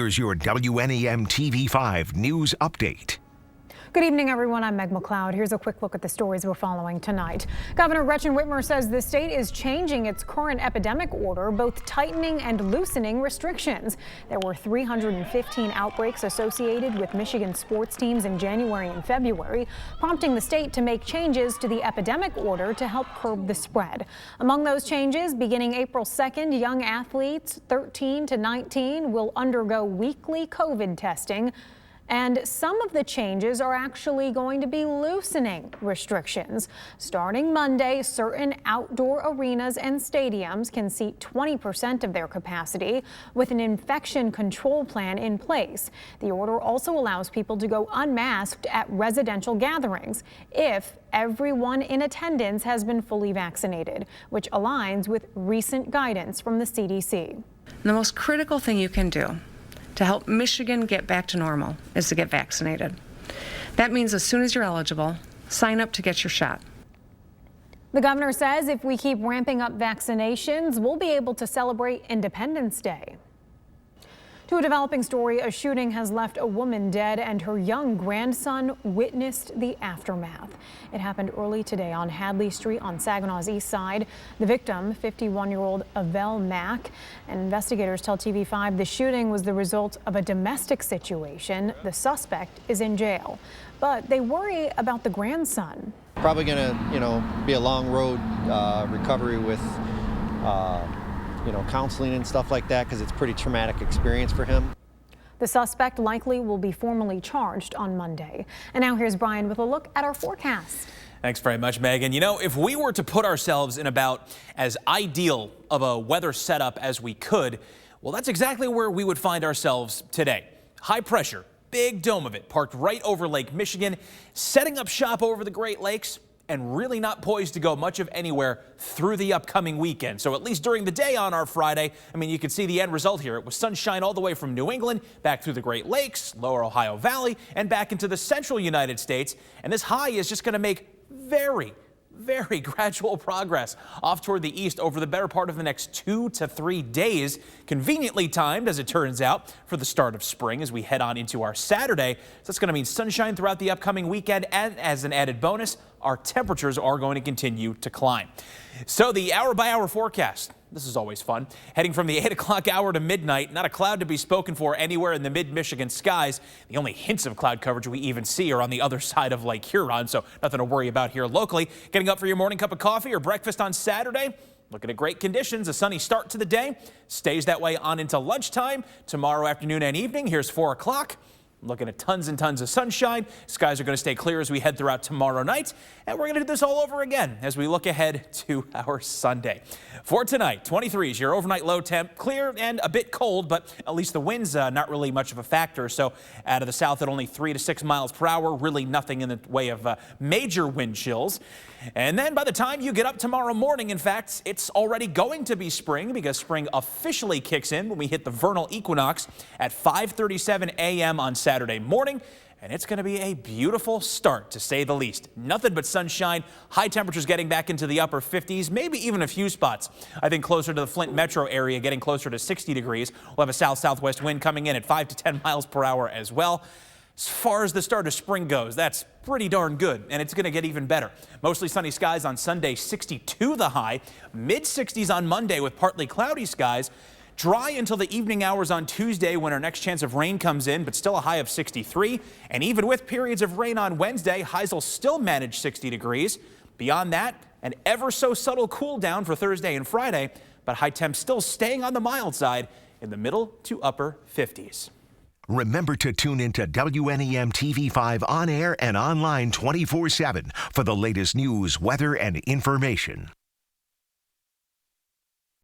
Here's your WNEM TV5 news update. Good evening, everyone. I'm Meg McLeod. Here's a quick look at the stories we're following tonight. Governor Whitmer says the state is changing its current epidemic order, both tightening and loosening restrictions. There were 315 outbreaks associated with Michigan sports teams in January and February, prompting the state to make changes to the epidemic order to help curb the spread. Among those changes, beginning April 2nd, young athletes 13 to 19 will undergo weekly COVID testing. And some of the changes are actually going to be loosening restrictions. Starting Monday, certain outdoor arenas and stadiums can seat 20% of their capacity with an infection control plan in place. The order also allows people to go unmasked at residential gatherings if everyone in attendance has been fully vaccinated, which aligns with recent guidance from the CDC. The most critical thing you can do to help Michigan get back to normal is to get vaccinated. That means as soon as you're eligible, sign up to get your shot. The governor says if we keep ramping up vaccinations, we'll be able to celebrate Independence Day. To a developing story, a shooting has left a woman dead and her young grandson witnessed the aftermath. It happened early today on Hadley Street on Saginaw's east side. The victim, 51-year-old Avell Mack, and investigators tell TV5 the shooting was the result of a domestic situation. The suspect is in jail, but they worry about the grandson. Probably going to, be a long road recovery with counseling and stuff like that, because it's a pretty traumatic experience for him. The suspect likely will be formally charged on Monday. And now here's Brian with a look at our forecast. Thanks very much, Megan. If we were to put ourselves in about as ideal of a weather setup as we could, well, that's exactly where we would find ourselves today. High pressure, big dome of it, parked right over Lake Michigan, setting up shop over the Great Lakes, and really not poised to go much of anywhere through the upcoming weekend. So at least during the day on our Friday, you could see the end result here. It was sunshine all the way from New England, back through the Great Lakes, lower Ohio Valley, and back into the central United States. And this high is just going to make very gradual progress off toward the east over the better part of the next 2 to 3 days. Conveniently timed, as it turns out, for the start of spring as we head on into our Saturday. So that's going to mean sunshine throughout the upcoming weekend, and as an added bonus, our temperatures are going to continue to climb. So the hour-by-hour forecast. This is always fun. Heading from the 8 o'clock hour to midnight, not a cloud to be spoken for anywhere in the mid-Michigan skies. The only hints of cloud coverage we even see are on the other side of Lake Huron, so nothing to worry about here locally. Getting up for your morning cup of coffee or breakfast on Saturday. Looking at great conditions, a sunny start to the day. Stays that way on into lunchtime. Tomorrow afternoon and evening, here's 4 o'clock. Looking at tons and tons of sunshine. Skies are going to stay clear as we head throughout tomorrow night. And we're going to do this all over again as we look ahead to our Sunday. For tonight, 23 is your overnight low temp. Clear and a bit cold, but at least the wind's not really much of a factor. So out of the south at only 3 to 6 miles per hour, really nothing in the way of major wind chills. And then by the time you get up tomorrow morning, in fact, it's already going to be spring, because spring officially kicks in when we hit the vernal equinox at 5:37 a.m. on Saturday morning. And it's going to be a beautiful start, to say the least. Nothing but sunshine, high temperatures getting back into the upper 50s, maybe even a few spots. I think closer to the Flint metro area, getting closer to 60 degrees. We'll have a south-southwest wind coming in at 5 to 10 miles per hour as well. As far as the start of spring goes, that's pretty darn good, and it's going to get even better. Mostly sunny skies on Sunday, 62 the high. Mid-60s on Monday with partly cloudy skies. Dry until the evening hours on Tuesday when our next chance of rain comes in, but still a high of 63. And even with periods of rain on Wednesday, highs will still manage 60 degrees. Beyond that, an ever so subtle cool down for Thursday and Friday, but high temps still staying on the mild side in the middle to upper 50s. Remember to tune into WNEM TV5 on air and online 24/7 for the latest news, weather, and information.